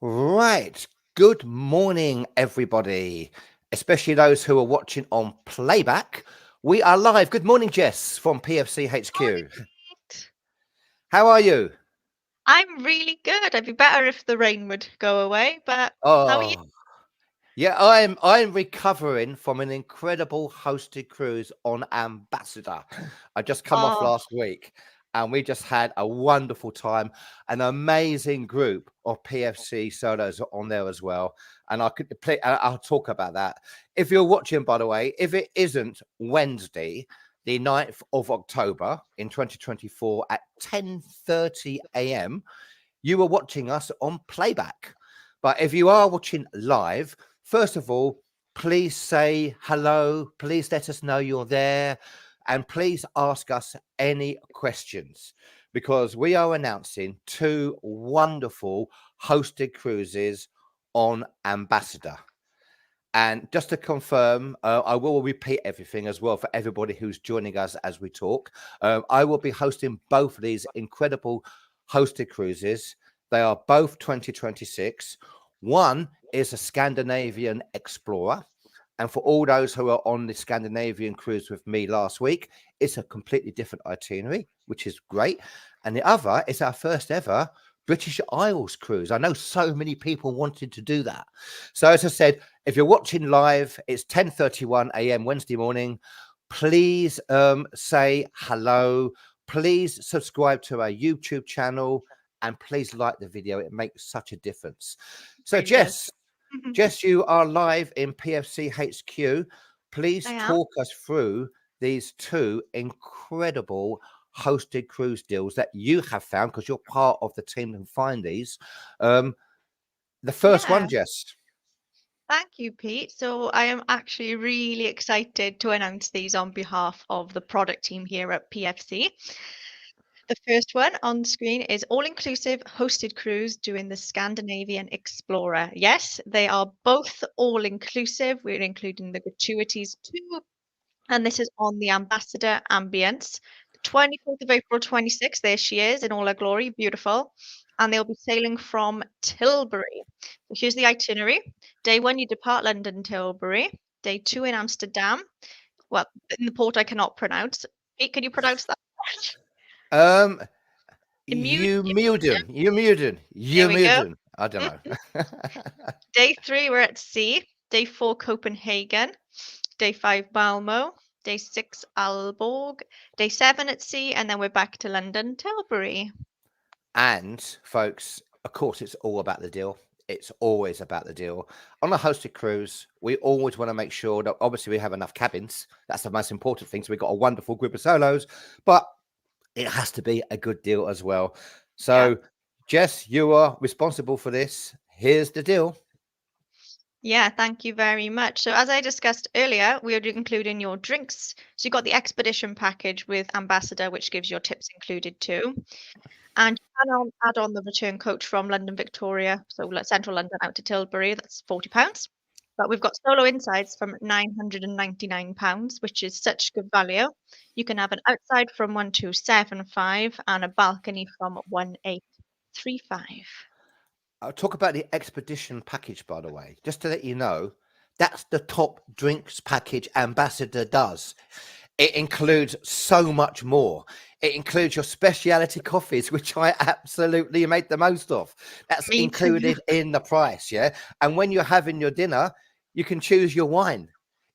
Right. Good morning, everybody, especially those who are watching on playback. We are live. Good morning, Jess from PFC Morning, HQ. Pete. How are you? I'm really good. It'd be better if the rain would go away, but how are you? Oh, yeah, I'm recovering from an incredible hosted cruise on Ambassador. I just come off Oh, last week and we just had a wonderful time. An amazing group of PFC solos on there as well. And I could play I'll talk about that. If you're watching, by the way, if it isn't Wednesday, the 9th of October in 2024 at 10:30 a.m., you are watching us on playback. But if you are watching live, first of all, please say hello. Please let us know you're there. And please ask us any questions because we are announcing two wonderful hosted cruises on Ambassador. And just to confirm, I will repeat everything as well for everybody who's joining us as we talk. I will be hosting both of these incredible hosted cruises. They are both 2026. One is a Scandinavian Explorer. And for all those who are on the Scandinavian cruise with me last week, it's a completely different itinerary, which is great. And the other is our first ever British Isles cruise. I know so many people wanted to do that. So as I said, if you're watching live, it's 10:31 a.m. Wednesday morning. Please say hello. Please subscribe to our YouTube channel and please like the video. It makes such a difference. So really does. Jess, you are live in PFC HQ. I Please am. talk us through these two incredible hosted cruise deals that you have found because you're part of the team who find these. Um, the first one, Yeah. Jess. Thank you, Pete. So I am actually really excited to announce these on behalf of the product team here at PFC. The first one on screen is all-inclusive hosted cruise doing the Scandinavian Explorer. Yes, they are both all-inclusive. We're including the gratuities too, and this is on the Ambassador Ambience. 24th of April 26th, there she is in all her glory, beautiful. And they'll be sailing from Tilbury. So here's the itinerary. Day one, you depart London, Tilbury. Day two in Amsterdam. Well, in the port I cannot pronounce. Pete, can you pronounce that? Um, Imu- you There we go. Muden. I don't know. Day three, we're at sea. Day four, Copenhagen. Day five, Malmo. Day six, Aalborg. Day seven at sea, and then we're back to London, Tilbury. And folks, of course, it's all about the deal. It's always about the deal. On a hosted cruise, we always want to make sure that obviously we have enough cabins. That's the most important thing. So we've got a wonderful group of solos, but it has to be a good deal as well. Yeah. So, Jess, you are responsible for this. Here's the deal. Yeah, thank you very much. So, as I discussed earlier, we are including your drinks. So, you've got the expedition package with Ambassador, which gives your tips included too. And you can add on the return coach from London Victoria, so central London out to Tilbury, that's £40. But we've got solo insides from £999, which is such good value. You can have an outside from 1275 and a balcony from 1835. I'll talk about the expedition package, by the way, just to let you know. That's the top drinks package Ambassador does. It includes so much more. It includes your specialty coffees, which I absolutely made the most of. That's Me too. included in the price, yeah. And when you're having your dinner, you can choose your wine.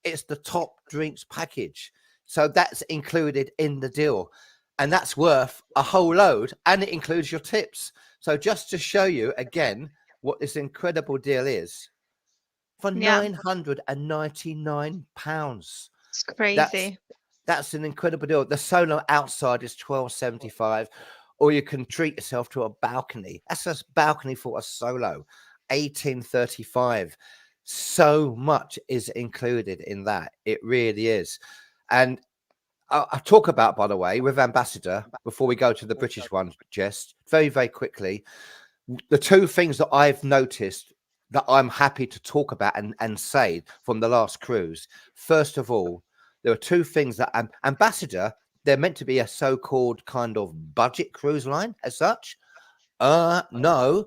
It's the top drinks package. So that's included in the deal. And that's worth a whole load. And it includes your tips. So just to show you again what this incredible deal is, for Yeah, £999. it's That's crazy. that's an incredible deal. The solo outside is 12.75, or you can treat yourself to a balcony. That's a balcony for a solo, 18.35. So much is included in that. It really is. And I'll talk about, by the way, with Ambassador before we go to the British one, Jess, very, very quickly. The two things that I've noticed that I'm happy to talk about and say from the last cruise. First of all, there are two things that Ambassador, they're meant to be a so-called kind of budget cruise line as such. No,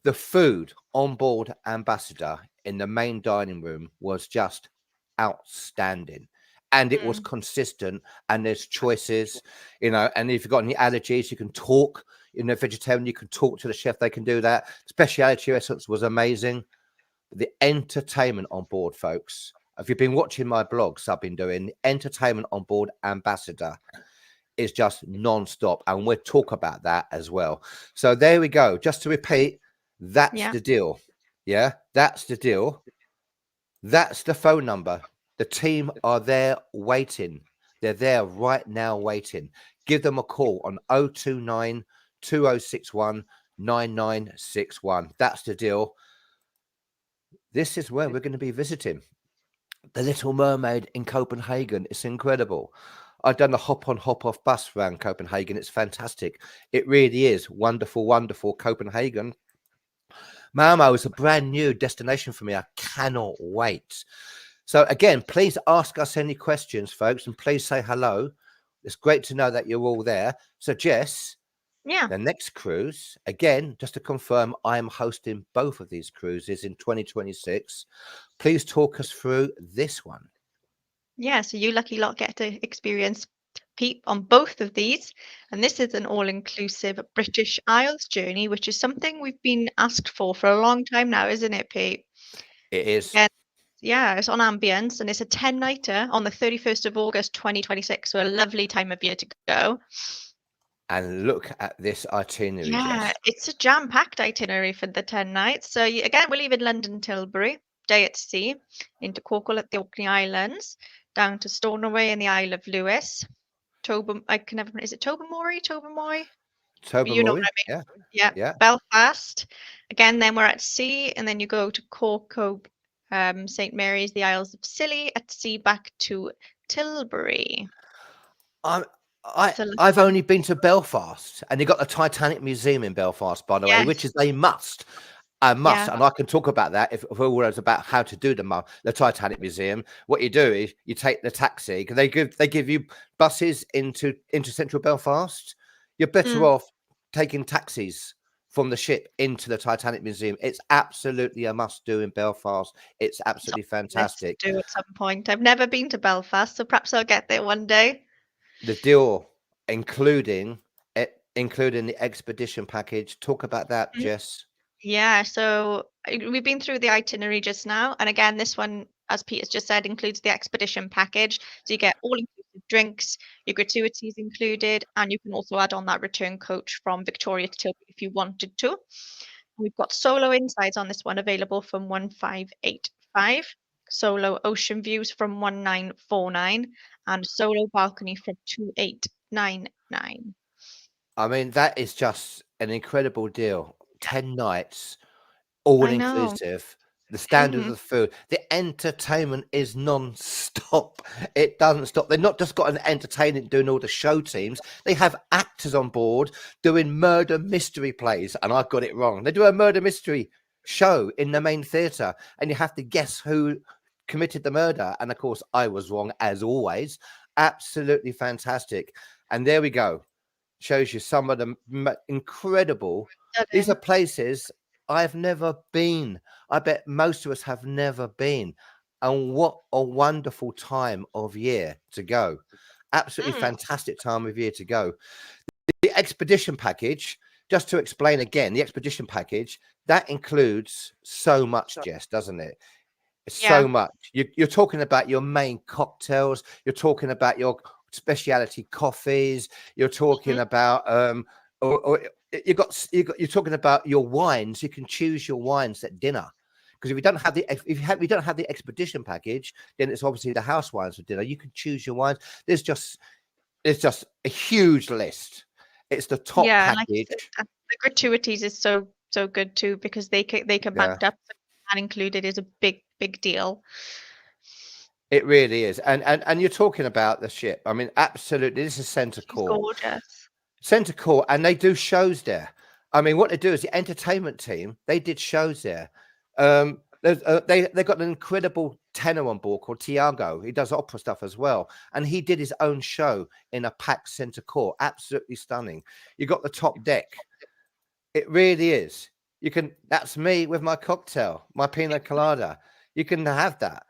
The food on board Ambassador in the main dining room was just outstanding. And it was Mm. consistent, and there's choices, you know. And if you've got any allergies, you can talk. You know, vegetarian, you can talk to the chef, they can do that. Speciality restaurants was amazing. The entertainment on board, folks. If you've been watching my blogs, I've been doing the entertainment on board Ambassador is just non-stop, and we'll talk about that as well. So there we go. Just to repeat, that's Yeah. the deal. Yeah, that's the deal. That's the phone number. The team are there waiting. They're there right now waiting. Give them a call on 029 2061 9961. That's the deal. This is where we're going to be visiting. The Little Mermaid in Copenhagen. It's incredible. I've done a hop on, hop off bus around Copenhagen. It's fantastic. It really is wonderful, wonderful Copenhagen. Malmo is a brand new destination for me. I cannot wait. So, again, please ask us any questions, folks, and please say hello. It's great to know that you're all there. So, Jess, Yeah. the next cruise, again, just to confirm, I am hosting both of these cruises in 2026. Please talk us through this one. Yeah. So you lucky lot get to experience Pete on both of these. And this is an all-inclusive British Isles journey, which is something we've been asked for a long time now, isn't it, Pete? It is. Again, yeah, it's on Ambience and it's a 10-nighter on the 31st of August 2026. So a lovely time of year to go. And look at this itinerary, Yeah, Jess. it's a jam-packed itinerary for the 10 nights. So again, we're leaving London Tilbury, day at sea, into Cornwall at the Orkney Islands, down to Stornoway in the Isle of Lewis, I can never, is it Tobermory? Tobermory? You know what Tobermory. I mean. Yeah. Yeah, Yeah. Belfast. Again, then we're at sea, and then you go to Cork, St. Mary's, the Isles of Scilly, at sea back to Tilbury. I'm, I, So I've only been to Belfast, and you've got the Titanic Museum in Belfast, by the way, which yes, is a must. A must, yeah, and I can talk about that if it was about how to do the Titanic Museum. What you do is you take the taxi because they give you buses into central Belfast. You're better mm, off taking taxis from the ship into the Titanic Museum. It's absolutely a must do in Belfast. It's it's on absolutely my list fantastic. to do at some point. I've never been to Belfast, so perhaps I'll get there one day. The deal, including the expedition package. Talk about that, Jess. Yeah, so we've been through the itinerary just now. And again, this one, as Peter's just said, includes the expedition package. So you get all inclusive drinks, your gratuities included, and you can also add on that return coach from Victoria to Tilbury if you wanted to. We've got solo insides on this one available from 1585, solo ocean views from 1949, and solo balcony from 2899. I mean, that is just an incredible deal. 10 nights, all I know. inclusive. The standard of Hmm. the food, the entertainment is non-stop. It doesn't stop. They've not just got an entertainment doing all the show teams. They have actors on board doing murder mystery plays, and I've got it wrong. They do a murder mystery show in the main theatre, and you have to guess who committed the murder. And of course, I was wrong as always. Absolutely fantastic. And there we go. Shows you some of the incredible. These are Stunning. places I've never been. I bet most of us have never been. And what a wonderful time of year to go. Absolutely Mm, fantastic time of year to go. The expedition package, just to explain again, the expedition package, that includes so much, Jess, doesn't it? yeah. So much. You're talking about your main cocktails, you're talking about your specialty coffees, you're talking Mhm. about or you're talking about your wines. You can choose your wines at dinner. Because if you don't have you don't have the expedition package, then it's obviously the house wines for dinner. You can choose your wines. There's just a huge list. It's the top Yeah, and like you said, package. the gratuities is so good too because they can Yeah. backed up and included is a big deal. It really is. And you're talking about the ship. I mean, absolutely. This is center She's court. gorgeous. Center court, and they do shows there. I mean, what they do is the entertainment team, they did shows there. They got an incredible tenor on board called Tiago. He does opera stuff as well. And he did his own show in a packed center court. Absolutely stunning. You got the top deck. It really is. You can. That's me with my cocktail, my pina colada. You can have that.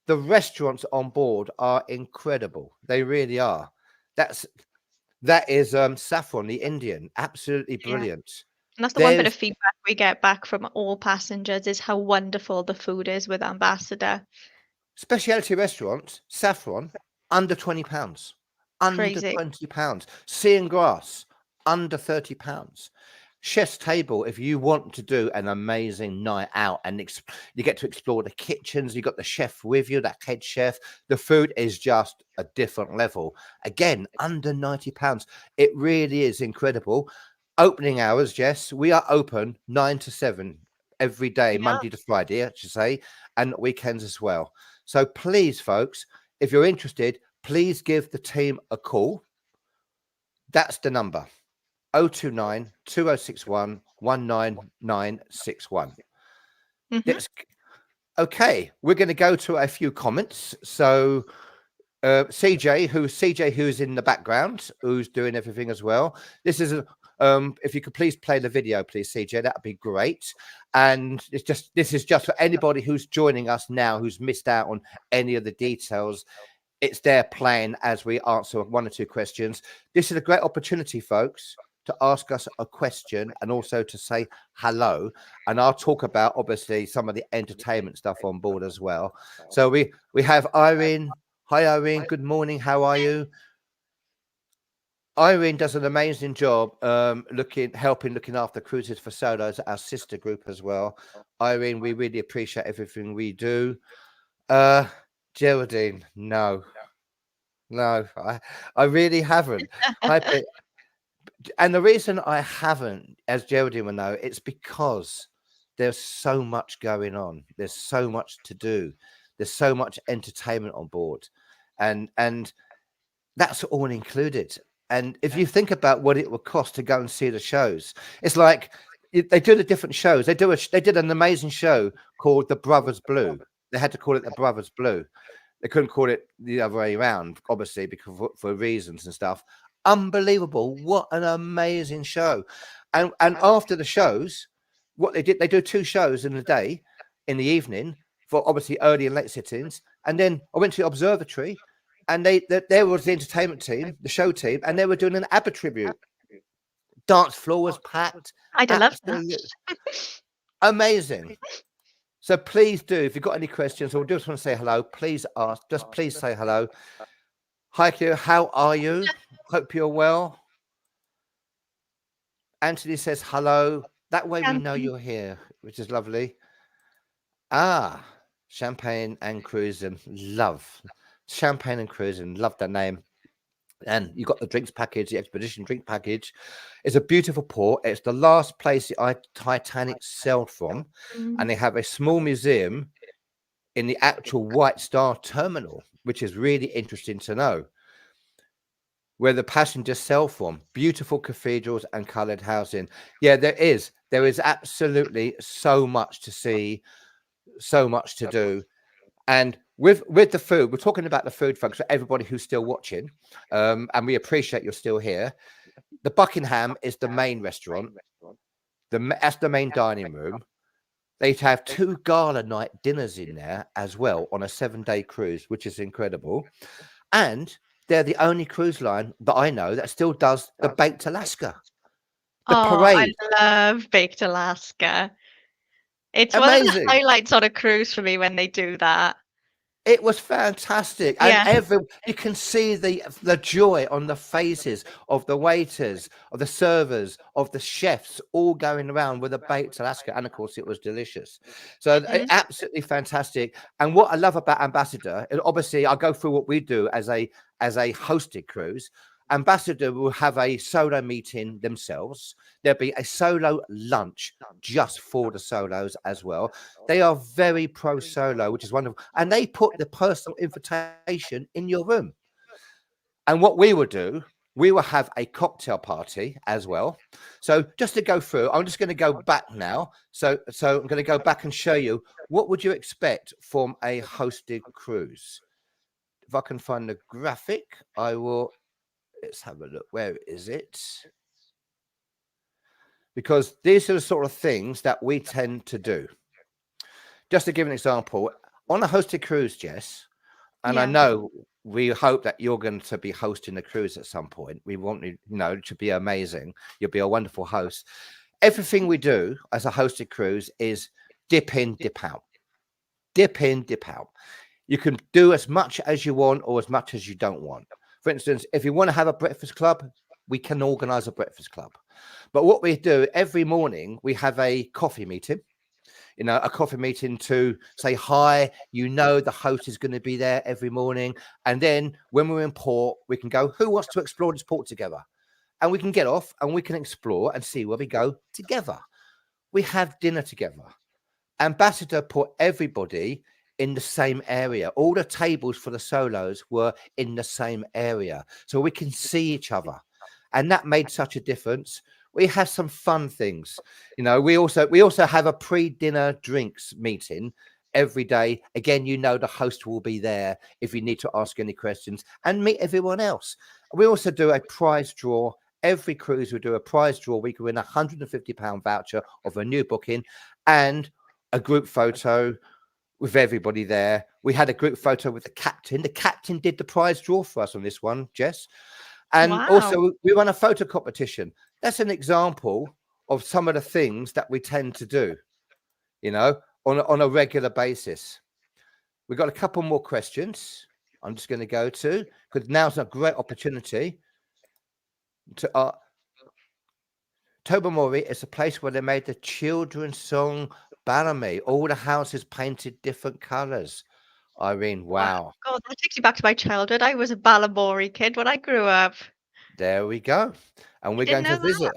The restaurants on board are incredible. They really are. That's that is saffron, the Indian, absolutely Yeah. brilliant. And that's the one bit of There's feedback we get back from all passengers is how wonderful the food is with Ambassador. specialty restaurants, saffron, under £20. Under Crazy. £20. Sea and grass, under £30. Chef's table, if you want to do an amazing night out and you get to explore the kitchens, you got the chef with you, that head chef. The food is just a different level. Again, under £90. It really is incredible. Opening hours, Jess, we are open 9 to 7 every day, Yeah. Monday to Friday, I should say, and weekends as well. So please, folks, if you're interested, please give the team a call. That's the number 029 2061 19961. Hmm. Okay, we're going to go to a few comments. So CJ, who's in the background, who's doing everything as well. This is a if you could please play the video, please, CJ, that'd be great. And this is just for anybody who's joining us now, who's missed out on any of the details. It's there playing as we answer one or two questions. This is a great opportunity, folks, to ask us a question and also to say hello. And I'll talk about obviously some of the entertainment stuff on board as well. So we have Irene. Hi, Irene. Good morning. How are you? Irene does an amazing job helping looking after cruises for solos, our sister group as well. Irene, we really appreciate everything we do. Geraldine, no, I really haven't. Hi, and the reason I haven't, as Geraldine will know, it's because there's so much going on. There's so much to do. There's so much entertainment on board, and that's all included. And if you think about what it would cost to go and see the shows, it's like they do the different shows. They did an amazing show called The Brothers Blue. They had to call it The Brothers Blue. They couldn't call it the other way around, obviously, because for reasons and stuff. Unbelievable! What an amazing show! And after the shows, what they did, they do two shows in the day, in the evening, for obviously early and late sittings. And then I went to the observatory, and there was the entertainment team, the show team, and they were doing an ABBA tribute. Dance floor was packed, I'd have loved that. absolutely amazing. So please do, if you've got any questions or just want to say hello, please ask. Just please say hello. Hi, Q. How are you? Hope you're well. Anthony says hello. That way we know you're here, which is lovely. Ah, champagne and cruising. Love champagne and cruising. Love that name. And you got the drinks package, the expedition drink package. It's a beautiful port. It's the last place the Titanic sailed from, and they have a small museum in the actual White Star terminal, which is really interesting to know, where the passengers sail from. Beautiful cathedrals and coloured housing. Yeah, there is absolutely so much to see, so much to do. And with the food, we're talking about the food, folks, for everybody who's still watching, and we appreciate you're still here. The Buckingham is the main restaurant. That's the main dining room. They have 2 gala night dinners in there as well on a 7-day cruise, which is incredible. And they're the only cruise line that I know that still does the Baked Alaska. The I parade. love Baked Alaska. It's one of the Amazing. highlights on a cruise for me when they do that. It was fantastic, and Yeah. you can see the joy on the faces of the waiters, of the servers, of the chefs, all going around with a baked Alaska, and of course, it was delicious. So absolutely fantastic. And what I love about Ambassador, and obviously, I'll go through what we do as a hosted cruise. Ambassador will have a solo meeting themselves. There'll be a solo lunch just for the solos as well. They are very pro solo, which is wonderful. And they put the personal invitation in your room. And what we will do, we will have a cocktail party as well. So just to go through, I'm just going to go back now. So I'm going to go back and show you what would you expect from a hosted cruise. If I can find the graphic, I will. Let's have a look. Where is it? because these are the sort of things that we tend to do. Just to give an example, on a hosted cruise, Jess, and I Yeah. know we hope that you're going to be hosting the cruise at some point. We want you to be amazing. You'll be a wonderful host. Everything we do as a hosted cruise is dip in, dip out, dip in, dip out. You can do as much as you want or as much as you don't want. For instance, if you want to have a breakfast club, we can organize a breakfast club. But what we do every morning, we have a coffee meeting, a coffee meeting to say hi. The host is going to be there every morning. And then when we're in port, we can go, who wants to explore this port together? And we can get off and we can explore and see where we go together. We have dinner together. Ambassador put everybody in the same area. All the tables for the solos were in the same area, so we can see each other, and that made such a difference. We have some fun things. We also have a pre-dinner drinks meeting every day. Again, the host will be there if you need to ask any questions and meet everyone else. We also do a prize draw. Every cruise we do a prize draw. We can win a £150 voucher of a new booking and a group photo with everybody there. We had a group photo with the captain. The captain did the prize draw for us on this one, Jess. And Wow. also we run a photo competition. That's an example of some of the things that we tend to do, on a regular basis. We've got a couple more questions I'm just going to go to, because now's a great opportunity to Tobermory is a place where they made the children's song Bellamy. All the houses painted different colours. Irene, Wow. wow. God, that takes me back to my childhood. I was a Ballabori kid when I grew up. There we go. And I we're didn't going to know that. visit.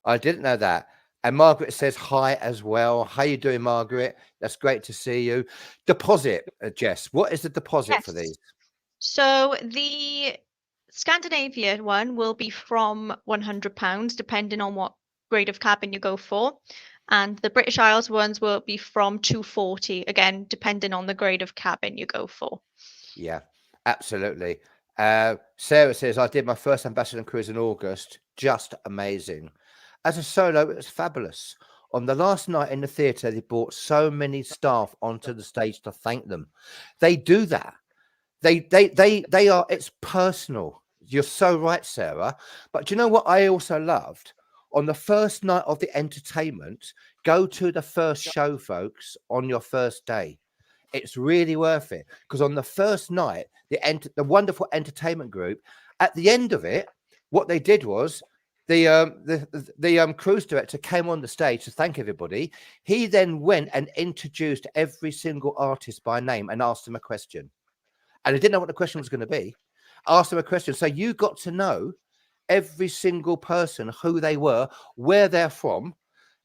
I didn't know that. And Margaret says hi as well. How you doing, Margaret? That's great to see you. Deposit, Jess. What is the deposit for Yes. these? So the Scandinavia one will be from £100, depending on what grade of cabin you go for. And the British Isles ones will be from 240, again, depending on the grade of cabin you go for. Yeah, absolutely. Sarah says, I did my first ambassador cruise in August. Just amazing. As a solo, it was fabulous. On the last night in the theatre, they brought so many staff onto the stage to thank them. They do that. They are, it's personal. You're so right, Sarah. But do you know what I also loved? On the first night of the entertainment, go to the first show, folks, on your first day. It's really worth it, because on the first night, the wonderful entertainment group, at the end of it, what they did was the cruise director came on the stage to thank everybody. He then went and introduced every single artist by name and asked them a question, and I didn't know what the question was going to be. Asked them a question, so you got to know every single person, who they were, where they're from.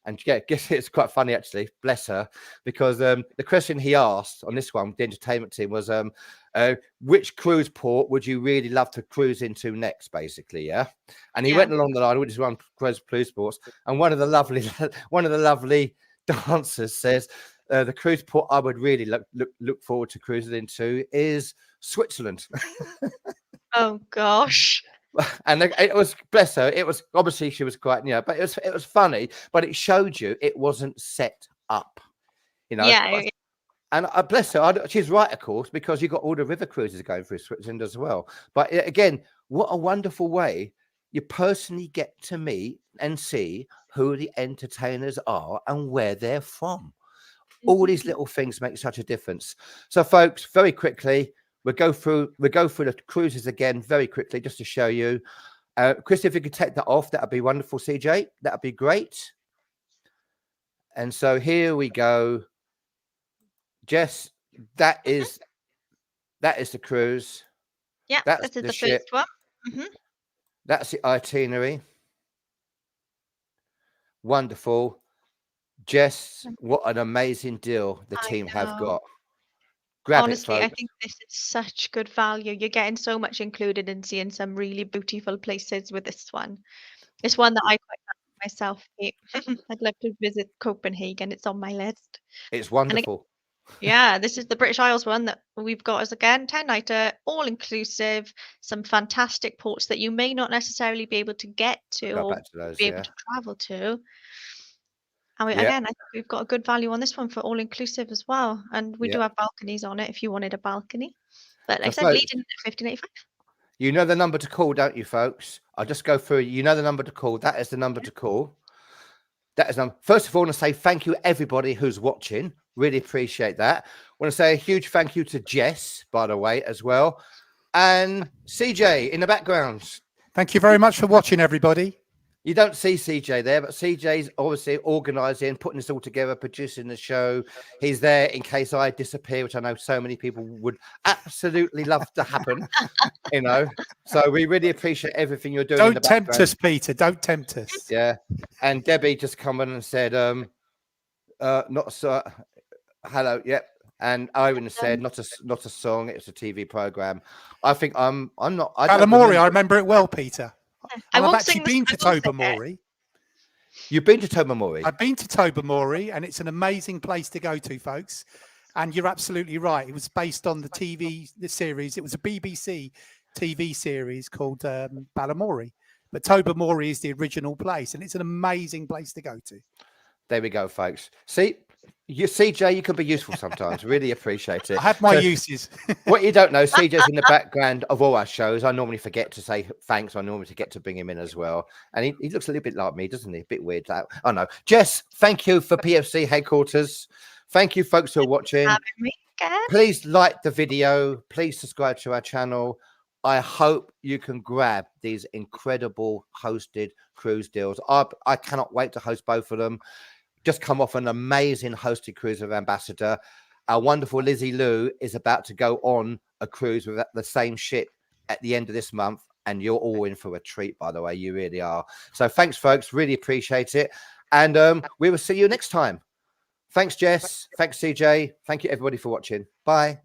And yeah, guess it's quite funny actually, bless her, because the question he asked on this one, the entertainment team, was which cruise port would you really love to cruise into next, basically, yeah. And he Yeah. went along the line, which is one cruise ports, and one of the lovely dancers says the cruise port I would really look forward to cruising into is Switzerland. Oh gosh. And it was, bless her, it was obviously she was quite, but it was funny, but it showed you it wasn't set up, you know. Yeah. And bless her, she's right, of course, because you got all the river cruises going through Switzerland as well. But again, what a wonderful way you personally get to meet and see who the entertainers are and where they're from. All these little things make such a difference. So, folks, very quickly, we'll go through the cruises again very quickly, just to show you. Chris, if you could take that off, that would be wonderful. CJ, that would be great. And so here we go. Jess, that Mhm. is the cruise. Yeah, That's this is the the ship. first one. Hmm. That's the itinerary. Wonderful. Jess, what an amazing deal the I team have know. got. Grab it, Honestly, I folks. think this is such good value. You're getting so much included and seeing some really beautiful places with this one. It's one that I quite like myself. Kate. I'd love to visit Copenhagen. It's on my list. It's And again, wonderful. Yeah, this is the British Isles one that we've got as again 10-nighter, all inclusive, some fantastic ports that you may not necessarily be able to get to Go or back to those, be able yeah. to travel to. And we, Yeah. again, I think we've got a good value on this one for all inclusive as well. And we Yeah. do have balconies on it if you wanted a balcony. But like I So said, folks, leading at 1585. you know the number to call, don't you, folks? I'll just go through. You know the number to call. That is the number to call. That is first of all, I want to say thank you everybody who's watching. Really appreciate that. I want to say a huge thank you to Jess, by the way, as well, and CJ in the background. Thank you very much for watching, everybody. You don't see CJ there, but CJ's obviously organising, putting this all together, producing the show. He's there in case I disappear, which I know so many people would absolutely love to happen. You know, so we really appreciate everything you're doing. In the Don't tempt background. us, Peter. Don't tempt us. Yeah, and Debbie just come in and said, not so. Hello, yep. And Owen said, not a song. It's a TV program. I think I'm not. I don't Balamory, remember. I remember it well, Peter. I I've won't actually sing been this, to I won't sing it. Tobermory. You've been to Tobermory. I've been to Tobermory, and it's an amazing place to go to, folks. And you're absolutely right. It was based on the series. It was a BBC TV series called Balamory. But Tobermory is the original place, and it's an amazing place to go to. There we go, folks. See, you CJ, you can be useful sometimes. Really appreciate it. I have my uses. What you don't know, CJ's in the background of all our shows. I normally forget to say thanks. I normally forget to bring him in as well. And he looks a little bit like me, doesn't he? A bit weird. I know. Jess, thank you for PFC headquarters. Thank you, folks, who are watching. Having me again. Please like the video. Please subscribe to our channel. I hope you can grab these incredible hosted cruise deals. I cannot wait to host both of them. Just come off an amazing hosted cruise with Ambassador. Our wonderful Lizzie Lou is about to go on a cruise with the same ship at the end of this month. And you're all in for a treat, by the way. You really are. So thanks, folks. Really appreciate it. And we will see you next time. Thanks, Jess. Thanks, CJ. Thank you, everybody, for watching. Bye.